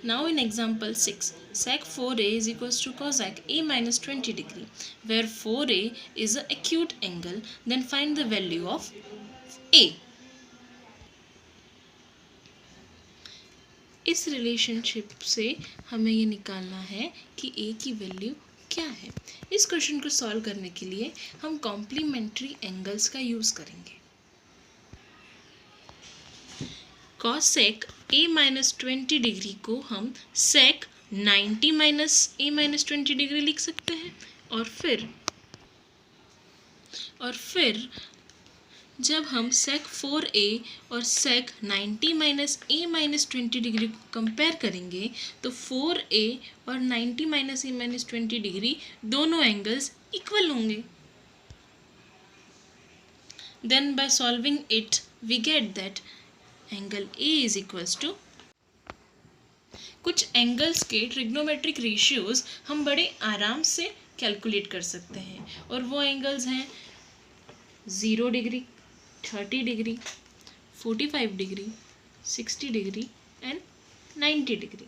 Now in example 6, sec 4a is equals to cosec a minus 20 degree, where 4a is an acute angle, then find the value of a. इस relationship से हमें ये निकालना है कि a की value क्या है। इस क्वेश्चन को सॉल्व करने के लिए हम कॉम्प्लीमेंट्री एंगल्स का यूज़ करेंगे। कॉसेक a माइनस 20 डिग्री को हम सेक 90 माइनस a माइनस 20 डिग्री लिख सकते हैं, और फिर जब हम सेक 4a और sec 90 minus a minus 20 degree को कंपेयर करेंगे तो 4a और 90 माइनस a माइनस 20 डिग्री दोनों एंगल्स इक्वल होंगे। Then by solving it we get that angle A is equals to, कुछ एंगल्स के ट्रिग्नोमेट्रिक रेशियोज हम बड़े आराम से कैलकुलेट कर सकते हैं, और वो एंगल्स हैं 0 degree, 30 degree, 45 degree, 60 degree and 90 degree.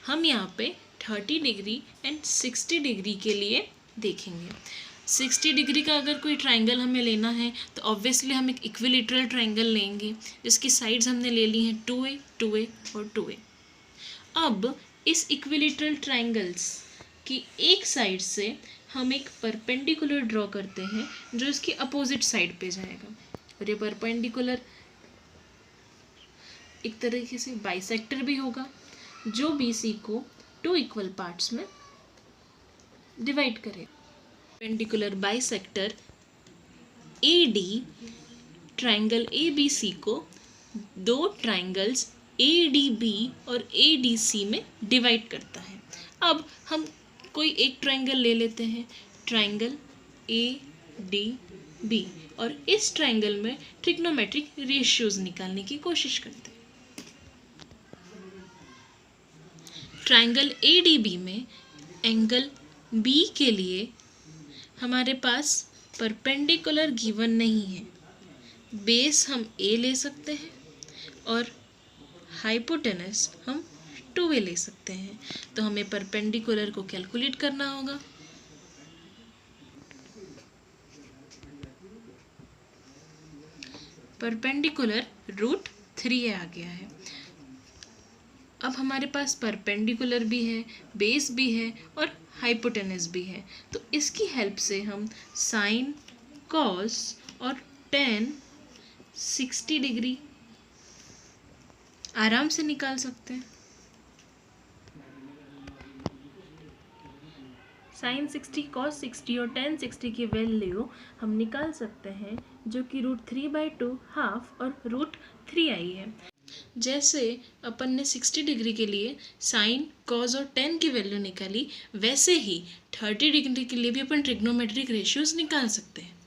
हम यहाँ पे 30 डिग्री एंड 60 डिग्री के लिए देखेंगे। 60 डिग्री का अगर कोई ट्राइंगल हमें लेना है तो ऑब्वियसली हम एक इक्विलेटरल ट्राइंगल लेंगे, जिसकी साइड्स हमने ले ली हैं 2a, 2a और 2a। अब इस इक्विलेटरल ट्राइंगल्स की एक साइड से हम एक परपेंडिकुलर ड्रॉ करते हैं जो इसकी अपोजिट साइड पे जाएगा, और ये परपेंडिकुलर एक तरीके से बाइसेक्टर भी होगा जो BC को 2 इक्वल पार्ट्स में डिवाइड करेगा। Perpendicular bisector AD triangle ABC को 2 ट्राइंगल्स ADB और ADC में डिवाइड करता है। अब हम कोई एक ट्राइंगल ले लेते हैं, ट्राइंगल ADB, और इस ट्राइंगल में ट्रिग्नोमेट्रिक रेशियोज निकालने की कोशिश करते हैं। ट्राइंगल ADB में एंगल B के लिए हमारे पास परपेंडिकुलर गिवन नहीं है, बेस हम A ले सकते हैं और हाइपोटेनस हम 2a ले सकते हैं। तो हमें परपेंडिकुलर को कैलकुलेट करना होगा। परपेंडिकुलर √3a आ गया है। अब हमारे पास परपेंडिकुलर भी है, बेस भी है और हाइपोटेनस भी है, तो इसकी हेल्प से हम साइन, कॉस और टेन 60 डिग्री आराम से निकाल सकते हैं। साइन 60, कॉस 60 और टेन 60 की वैल्यू हम निकाल सकते हैं, जो कि √3/2 हाफ और √3 आई है। जैसे अपन ने 60 डिग्री के लिए साइन, कॉस और टेन की वैल्यू निकाली, वैसे ही 30 डिग्री के लिए भी अपन ट्रिग्नोमेट्रिक रेशियोज निकाल सकते हैं।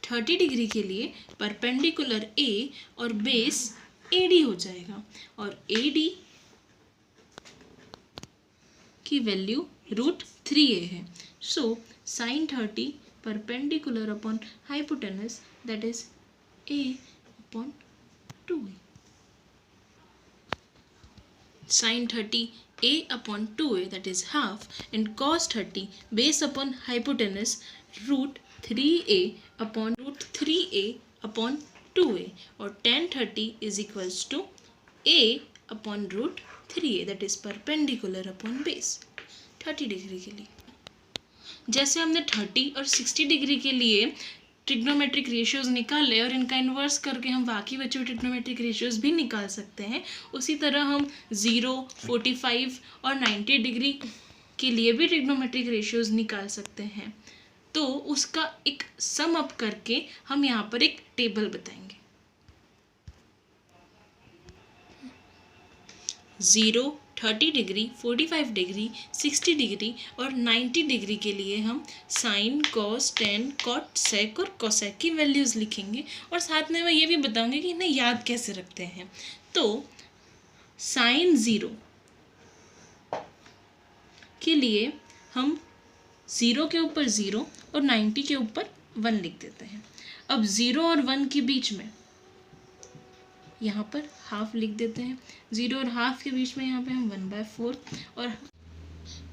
30 डिग्री के लिए परपेंडिकुलर A और बेस AD हो जाएगा, और AD की वैल्यू √3a है। So sine 30 perpendicular upon hypotenuse, that is a upon 2a. Sin 30 a upon 2a, that is half, and cos 30 base upon hypotenuse √3a upon √3a upon 2a, और tan 30 is equals to a upon √3a, that is perpendicular upon base 30 degree के लिए। जैसे हमने 30 और 60 degree के लिए trigonometric ratios निकाले और इनका इन्वर्स करके हम बाकी बचे हुए ट्रिग्नोमेट्रिक रेशियोज भी निकाल सकते हैं, उसी तरह हम 0, 45 और 90 डिग्री के लिए भी ट्रिग्नोमेट्रिक रेशियोज निकाल सकते हैं। तो उसका एक सम अप करके हम यहाँ पर एक टेबल बताएंगे। 0, 30 डिग्री, 45 डिग्री, 60 डिग्री और 90 डिग्री के लिए हम साइन, कॉस, टेन, कॉट, सेक और कोसेक की वैल्यूज़ लिखेंगे, और साथ में मैं ये भी बताऊंगी कि इन्हें याद कैसे रखते हैं। तो साइन 0 के लिए हम 0 के ऊपर 0 और 90 के ऊपर 1 लिख देते हैं। अब 0 और 1 के बीच में यहाँ पर हाफ लिख देते हैं। 0 और हाफ के बीच में यहाँ पे हम 1/4 और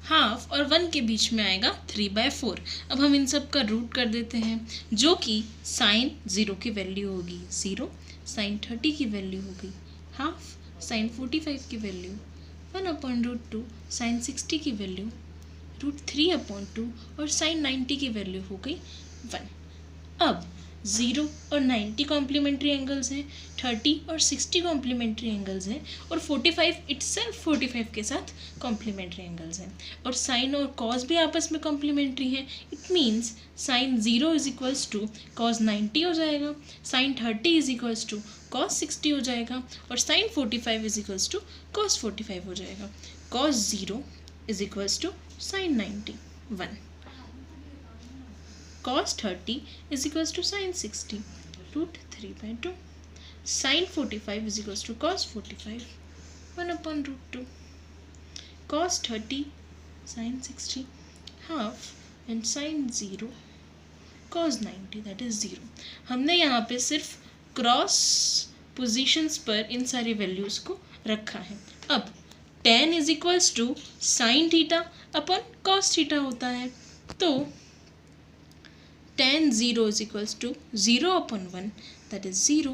हाफ और 1 के बीच में आएगा 3/4। अब हम इन सब का रूट कर देते हैं, जो कि साइन 0 की वैल्यू होगी 0, साइन 30 की वैल्यू होगी हाफ, साइन 45 की वैल्यू 1/√2, साइन 60 की वैल्यू √3/2 और साइन 90 की वैल्यू हो गई 1। अब 0 और 90 कॉम्प्लीमेंट्री एंगल्स हैं, 30 और 60 कॉम्प्लीमेंट्री एंगल्स हैं और 45 इटसेल्फ 45 के साथ कॉम्प्लीमेंट्री एंगल्स हैं और साइन और कॉस भी आपस में कॉम्प्लीमेंट्री हैं। It means sine 0 is equals to cos 90 हो जाएगा, sine 30 is equals to cos 60 हो जाएगा और sine 45 is equals to cos 45 हो जाएगा। Cos 0 is equals to sine 90 1, cos 30 is equals to sin 60 √3/2, sin 45 is equals to cos 45 1/√2, cos 30 sin 60 half and sin 0 cos 90 that is 0। हमने यहाँ पे सिर्फ cross positions पर इन सारी वैल्यूज़ को रखा है। अब tan is equals to sine theta upon cos theta होता है, तो tan 0 is equals to 0/1 that is 0,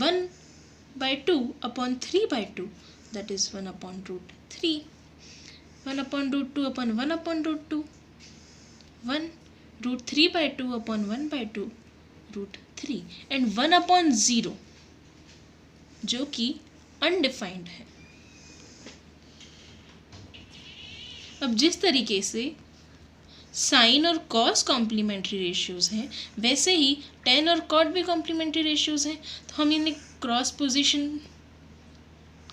1/2 upon 3/2 that is 1/√3, 1/√2 upon 1/√2, 1 √3/2 upon 1/2 √3 and 1/0 जो कि अनडिफाइंड है। अब जिस तरीके से साइन और कॉस कॉम्प्लीमेंट्री रेशियोज़ हैं, वैसे ही टेन और कॉट भी कॉम्प्लीमेंट्री रेशियोज़ हैं, तो हम इन्हें क्रॉस पोजीशन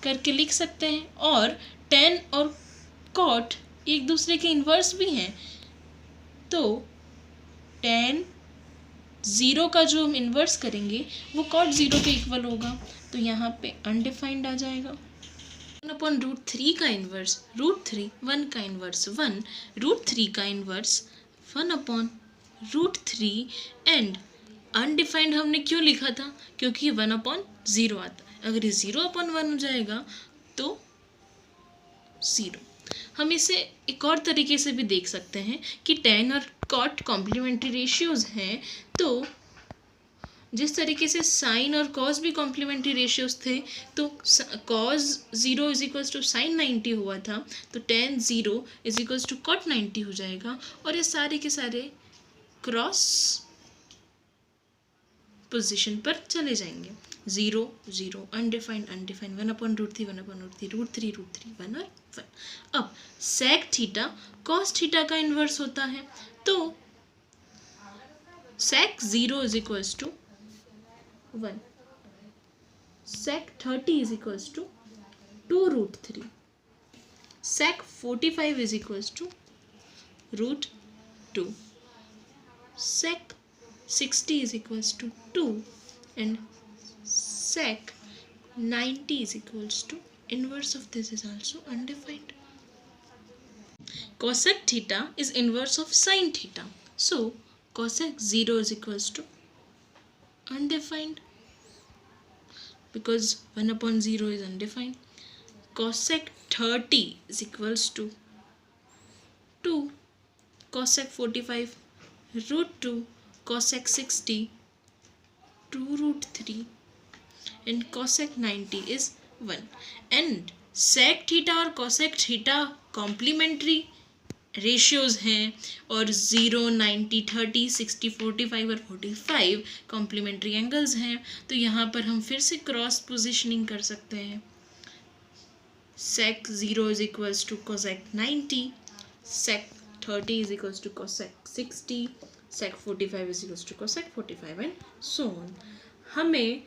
करके लिख सकते हैं और टेन और कॉट एक दूसरे के इन्वर्स भी हैं, तो टेन 0 का जो हम इन्वर्स करेंगे वो कॉट 0 के इक्वल होगा, तो यहाँ पे अनडिफाइंड आ जाएगा। 1/√3 का इन्वर्स √3, 1 का इन्वर्स 1, √3 का इन्वर्स 1/√3 एंड अनडिफाइंड हमने क्यों लिखा था, क्योंकि 1/0 आता है। अगर ये 0/1 हो जाएगा तो 0। हम इसे एक और तरीके से भी देख सकते हैं कि tan और cot कॉम्प्लीमेंट्री रेशियोज़ हैं, तो जिस तरीके से साइन और कॉस भी कॉम्प्लीमेंट्री रेशियोज थे, तो cos 0 is equals to sine 90 हुआ था, तो tan 0 is equals to cot 90 हो जाएगा और ये सारे के सारे क्रॉस पोजीशन पर चले जाएंगे। 0 0 अनडिफाइंड अनडिफाइंड 1/√3 1/√3 √3 √3 1 और 1। अब sec थीटा cos थीटा का इन्वर्स होता है, तो sec 0 is equals to 1, sec 30 is equals to 2√3, sec 45 is equals to √2, sec 60 is equals to 2 and sec 90 is equals to inverse of this is also undefined. Cosec theta is inverse of sin theta, so cosec 0 is equals to undefined because 1/0 is undefined. Cosec 30 is equals to 2, cosec 45 √2, cosec 60 2√3 and cosec 90 is 1 and sec theta और cosec theta complementary ratios हैं और 0 90 30 60 45 और 45 complementary angles हैं, तो यहाँ पर हम फिर से क्रॉस पोजीशनिंग कर सकते हैं। sec 0 is equals to cosec 90, sec 30 is equals to cosec 60, sec 45 is equals to cosec 45 and so on. हमें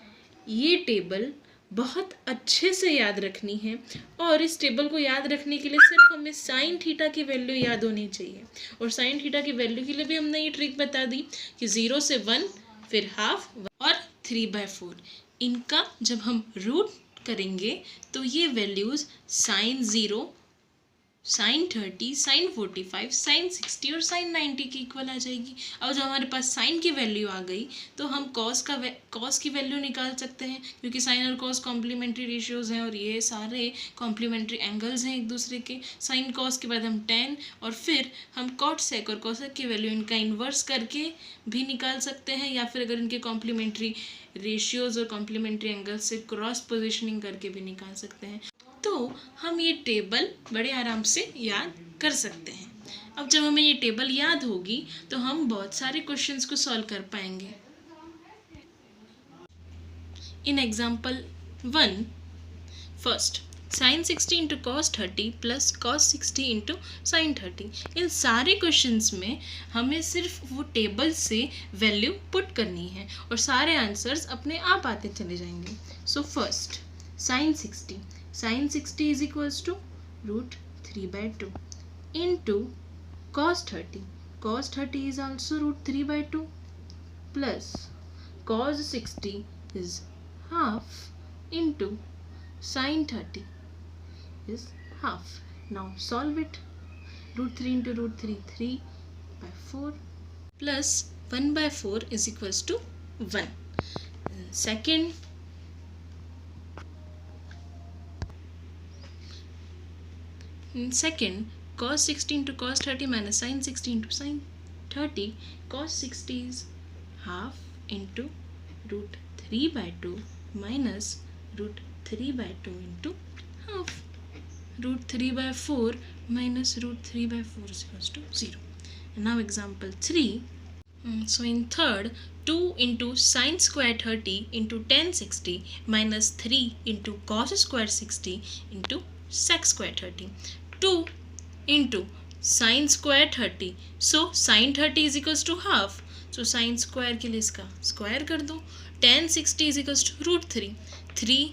ये टेबल बहुत अच्छे से याद रखनी है और इस टेबल को याद रखने के लिए सिर्फ हमें साइन थीटा की वैल्यू याद होनी चाहिए और साइन थीटा की वैल्यू के लिए भी हमने ये ट्रिक बता दी कि 0 से 1 फिर हाफ और 3/4, इनका जब हम रूट करेंगे तो ये values sine 0 sine 30, sine 45, sine 60 और साइन 90 की इक्वल आ जाएगी। अब जब हमारे पास साइन की वैल्यू आ गई तो हम कॉस की वैल्यू निकाल सकते हैं, क्योंकि साइन और कॉस कॉम्प्लीमेंट्री रेशियोज हैं और ये सारे कॉम्प्लीमेंट्री एंगल्स हैं एक दूसरे के। साइन कॉस के बाद हम टेन और फिर हम कॉट सेक और कोसेक की वैल्यू इनका इन्वर्स करके भी निकाल सकते हैं, या फिर अगर इनके कॉम्प्लीमेंट्री रेशियोज और कॉम्प्लीमेंट्री एंगल्स से क्रॉस पोजिशनिंग करके भी निकाल सकते हैं। तो हम ये टेबल बड़े आराम से याद कर सकते हैं। अब जब हमें ये टेबल याद होगी तो हम बहुत सारे क्वेश्चंस को सॉल्व कर पाएंगे। In example 1, first sin 60 into cos 30 plus cos 60 into sine 30। इन सारे क्वेश्चंस में हमें सिर्फ वो टेबल से वैल्यू पुट करनी है और सारे आंसर्स अपने आप आते चले जाएंगे। So first sin 60 is equals to root 3/2 into cos 30 is also root 3/2 plus cos 60 is half into sin 30 is half. Now solve it. Root 3 into root 3, 3/4 plus 1/4 is equals to 1. Second, cos 60 into cos 30 minus sin 60 into sin 30. Cos 60 is half into root 3/2 minus root 3/2 into half. Root 3/4 minus root 3/4 is equals to 0. And now example 3. So in third, 2 into sin square 30 into tan 60 minus 3 into cos square 60 into sec square 30. 2 into sin square 30. So sin 30 is equals to half. So sin square के लिए इसका square कर दो. tan 60 is equals to root 3. 3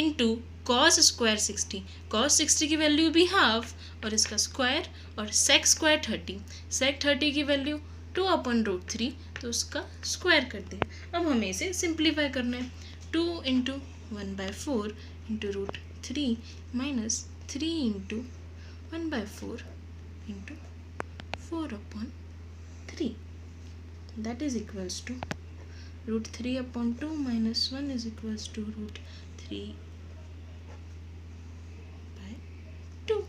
into cos square 60. cos 60 की value भी half और इसका square, और sec square 30. sec 30 की वैल्यू 2/√3, तो उसका स्क्वायर कर दें. अब हमें इसे सिंप्लीफाई करना है. 2 into 1/4 into root 3 minus 3 into 1/4 into 4/3. That is equals to root 3/2 minus 1 is equals to root 3/2.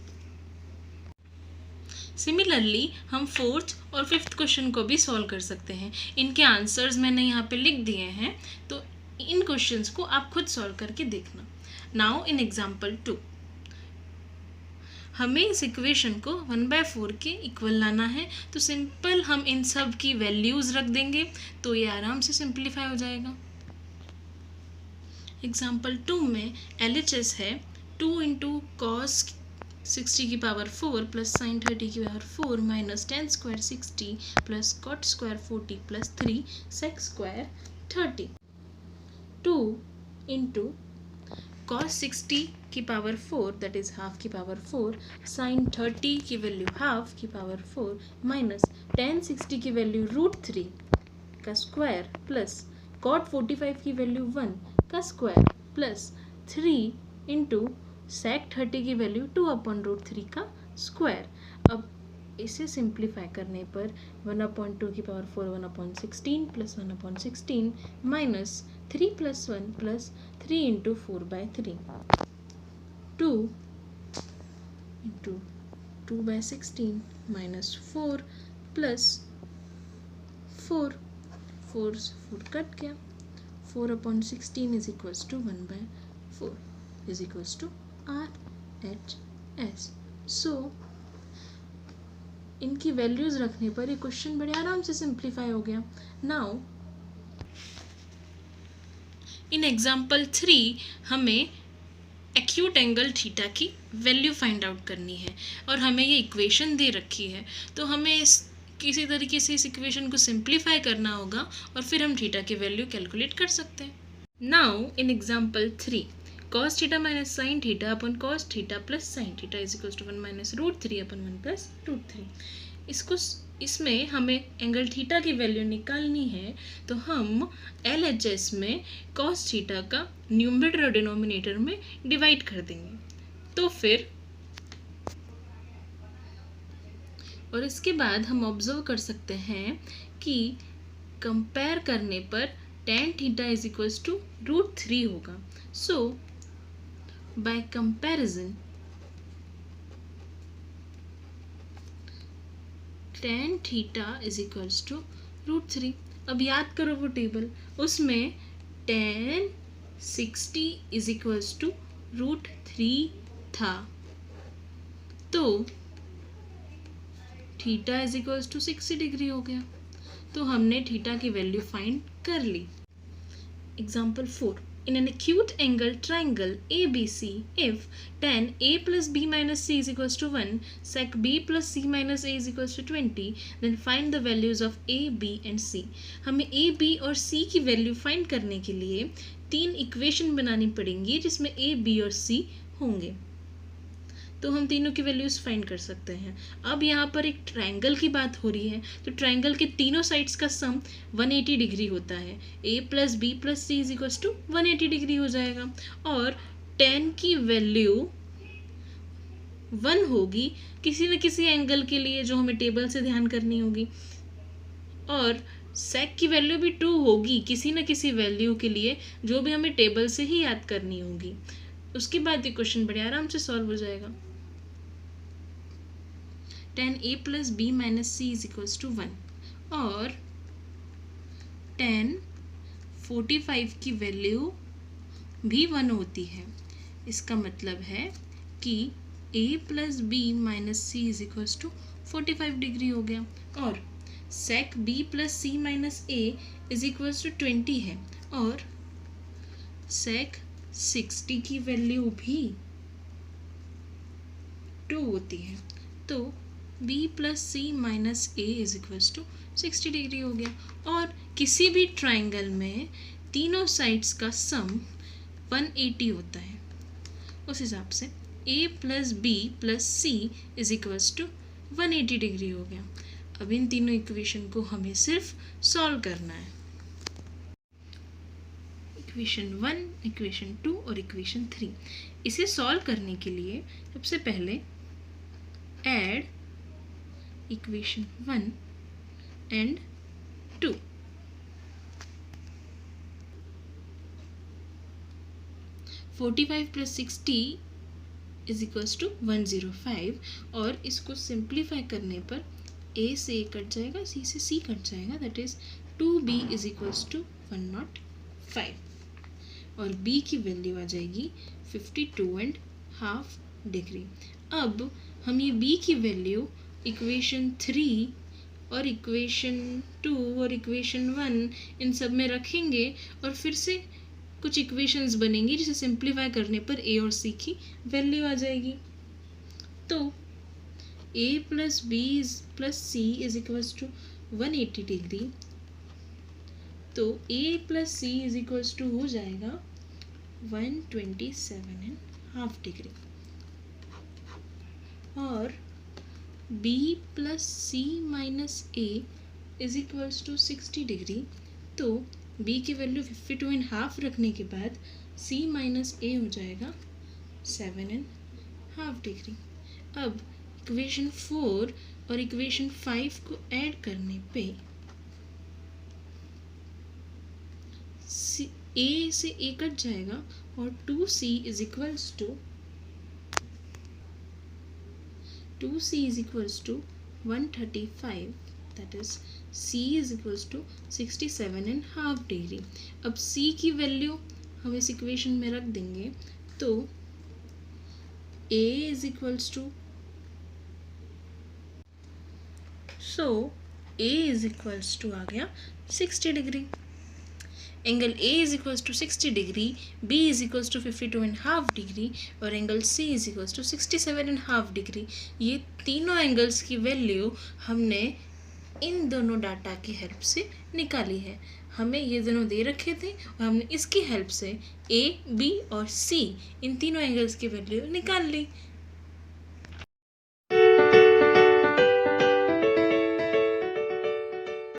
Similarly हम फोर्थ और फिफ्थ क्वेश्चन को भी सॉल्व कर सकते हैं. इनके आंसर्स मैंने यहाँ पे लिख दिए हैं, तो इन क्वेश्चंस को आप खुद सॉल्व करके देखना. नाउ इन एग्जाम्पल 2, हमें इस इक्वेशन को 1/4 के इक्वल लाना है. तो सिंपल हम इन सब की वैल्यूज़ रख देंगे तो ये आराम से सिंप्लीफाई हो जाएगा. एग्जाम्पल 2 में LHS है 2 इंटू कॉस 60 की पावर 4 प्लस साइन 30 की power 4 minus tan square 60 plus cot square 40 plus 3 sec square 30. 2 into cos 60 की पावर 4 दैट इज हाफ की पावर 4 sin 30 की वैल्यू हाफ की पावर 4 माइनस tan 60 की वैल्यू रूट 3 का square plus cot 45 की value 1 का square plus 3 into sec 30 की value 2/√3 का स्क्वायर. अब इसे सिंप्लीफाई करने पर 1/2 की power 4 1/16 plus 1/16 minus 3 plus 1 plus 3 into 4/3. 2 into 2/16 minus 4 plus 4 cut गया. 4/16 is equals to 1/4 is equals to RHS. So इनकी वैल्यूज रखने पर ये क्वेश्चन बड़े आराम से सिंप्लीफाई हो गया. नाउ इन एग्जाम्पल 3 हमें एक्यूट एंगल थीटा की वैल्यू फाइंड आउट करनी है और हमें ये इक्वेशन दे रखी है, तो हमें किसी तरीके से इस इक्वेशन को सिंप्लीफाई करना होगा और फिर हम थीटा की वैल्यू कैलकुलेट कर सकते हैं. Now in example 3 cos theta minus sine theta upon cos theta plus sine theta is equals to 1 minus root 3/1 plus root 3. इसमें हमें एंगल थीटा की वैल्यू निकालनी है, तो हम LHS में cos थीटा का न्यूमरेटर और डिनोमिनेटर में डिवाइड कर देंगे. तो फिर और इसके बाद हम ऑब्जर्व कर सकते हैं कि कंपेयर करने पर tan theta is equals to √3 होगा. So by comparison tan theta is equals to √3. अब याद करो वो टेबल, उसमें tan 60 इज इक्वल्स टू √3 था, तो theta is equals to 60 degree हो गया. तो हमने थीटा की वैल्यू फाइंड कर ली. Example 4. In an acute angle triangle ABC, if tan A plus B minus C is equals to 1, sec B plus C minus A is equals to 20, then find the values of A, B and C. हमें A, B और C की value find करने के लिए 3 equation बनानी पड़ेंगी जिसमें A, B और C होंगे. तो हम तीनों की वैल्यूज फाइंड कर सकते हैं. अब यहाँ पर एक ट्रायंगल की बात हो रही है, तो ट्रायंगल के तीनों साइड्स का सम 180 डिग्री होता है. A plus B plus C is equals to 180 degree हो जाएगा. और tan की वैल्यू 1 होगी किसी न किसी एंगल के लिए जो हमें टेबल से ध्यान करनी होगी, और sec की वैल्यू भी 2 होगी किसी न किसी वैल्यू के लिए जो भी हमें टेबल से ही याद करनी होगी. उसके बाद ये क्वेश्चन बड़े आराम से सॉल्व हो जाएगा. tan A plus B minus C is equals to 1 और tan 45 की वैल्यू भी 1 होती है. इसका मतलब है कि A plus B minus C is equals to 45 degree हो गया. और sec B plus C minus A is equals to 20 है, और sec 60 की वैल्यू भी 2 होती है. तो B plus C minus A is equals to 60 degree हो गया. और किसी भी ट्राइंगल में तीनों साइड्स का सम 180 होता है. उस हिसाब से A plus B plus C is equals to 180 degree हो गया. अब इन तीनों इक्वेशन को हमें सिर्फ सॉल्व करना है. इक्वेशन 1, इक्वेशन 2 और इक्वेशन 3. इसे सॉल्व करने के लिए सबसे पहले add equation 1 and 2. (45 plus 60 is equals to 105) और इसको सिंप्लीफाई करने पर A से A कट जाएगा, C से C कट जाएगा, that is 2B is equals to 105 और B की वैल्यू आ जाएगी 52.5 डिग्री. अब हम ये B की वैल्यू इक्वेशन 3 और इक्वेशन 2 और इक्वेशन 1 इन सब में रखेंगे और फिर से कुछ इक्वेशंस बनेंगी जिसे सिंप्लीफाई करने पर A और C की वैल्यू आ जाएगी. तो A plus B plus C is equals to 180 degree, तो A plus C is equals to हो जाएगा 127.5 डिग्री. और B plus C minus A is equals to 60 degree, तो B की वैल्यू 52.5 रखने के बाद C माइनस ए हो जाएगा 7.5 डिग्री. अब इक्वेशन 4 और इक्वेशन 5 को ऐड करने पे A से A कट जाएगा और 2C is equals to 2C is equals to 135, that is C is equals to 67.5 degree. अब C की वैल्यू हम इस इक्वेशन में रख देंगे, तो A is equals to A is equals to आ गया 60 degree. Angle A is equals to 60 degree, B is equals to 52.5 degree और angle C is equals to 67.5 degree. ये तीनों एंगल्स की वैल्यू हमने इन दोनों डाटा की हेल्प से निकाली है. हमें ये दोनों दे रखे थे और हमने इसकी हेल्प से A, B और C इन तीनों एंगल्स की वैल्यू निकाल ली.